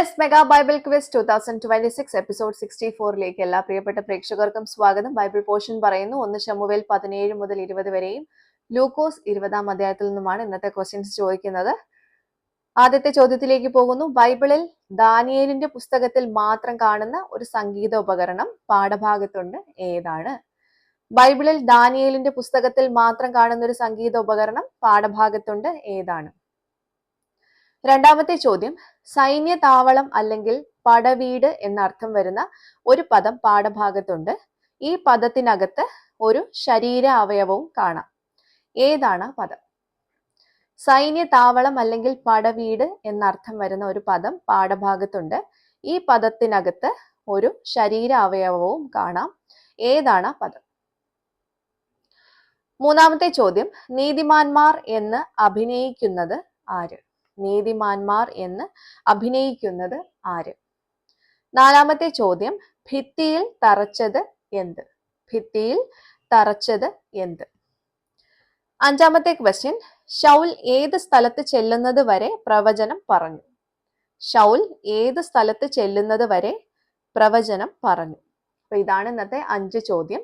Yes mega Bible quiz 2026 episode 64ലേക്ക് എല്ലാ പ്രിയപ്പെട്ട പ്രേക്ഷകർക്കും സ്വാഗതം. ബൈബിൾ പോർഷൻ പറയുന്നു 1 ശമൂവേൽ 17 മുതൽ 20 വരെയും ലൂക്കോസ് 20-ാം അധ്യായത്തിൽ നിന്നുമാണ് ഇന്നത്തെ ക്വസ്റ്റ്യൻസ് ചോദിക്കുന്നത്. ആദ്യത്തെ ചോദ്യത്തിലേക്ക് പോകുന്നു. ബൈബിളിൽ ദാനിയേലിന്റെ പുസ്തകത്തിൽ മാത്രം കാണുന്ന ഒരു സംഗീത ഉപകരണം പാഠഭാഗത്തുണ്ട്, ഏതാണ്? ബൈബിളിൽ ദാനിയേലിന്റെ പുസ്തകത്തിൽ മാത്രം കാണുന്ന ഒരു സംഗീത ഉപകരണം പാഠഭാഗത്തുണ്ട്, ഏതാണ്? രണ്ടാമത്തെ ചോദ്യം, സൈന്യ താവളം അല്ലെങ്കിൽ പടവീട് എന്നർത്ഥം വരുന്ന ഒരു പദം പാഠഭാഗത്തുണ്ട്. ഈ പദത്തിനകത്ത് ഒരു ശരീര അവയവവും കാണാം. ഏതാണ് പദം? സൈന്യ താവളം അല്ലെങ്കിൽ പടവീട് എന്നർത്ഥം വരുന്ന ഒരു പദം പാഠഭാഗത്തുണ്ട്. ഈ പദത്തിനകത്ത് ഒരു ശരീര അവയവവും കാണാം. ഏതാണ് പദം? മൂന്നാമത്തെ ചോദ്യം, നീതിമാന്മാർ എന്ന് അഭിനയിക്കുന്നത് ആര്? നീതിമാന്മാർ എന്ന് അഭിനയിക്കുന്നത് ആര്? നാലാമത്തെ ചോദ്യം, ഭിത്തിയിൽ തറച്ചത് എന്ത്? ഭിത്തിയിൽ തറച്ചത് എന്ത്? അഞ്ചാമത്തെ ക്വസ്റ്റ്യൻ, ശൗൽ ഏത് സ്ഥലത്ത് ചെല്ലുന്നത് വരെ പ്രവചനം പറഞ്ഞു? ശൗൽ ഏത് സ്ഥലത്ത് ചെല്ലുന്നത് വരെ പ്രവചനം പറഞ്ഞു? അപ്പൊ ഇതാണ് ഇന്നത്തെ 5 ചോദ്യം.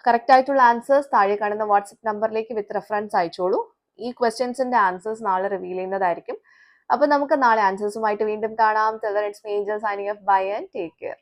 കറക്റ്റ് ആയിട്ടുള്ള ആൻസേഴ്സ് താഴെ കാണുന്ന വാട്സപ്പ് നമ്പറിലേക്ക് വിത്ത് റെഫറൻസ് അയച്ചോളൂ. ഈ ക്വസ്റ്റ്യൻസിന്റെ ആൻസേഴ്സ് നാളെ റിവീൽ ചെയ്യുന്നതായിരിക്കും. അപ്പൊ നമുക്ക് നാളെ ആൻസേഴ്സുമായിട്ട് വീണ്ടും കാണാം. Till then, it's me, Angel, signing off. Bye and take care.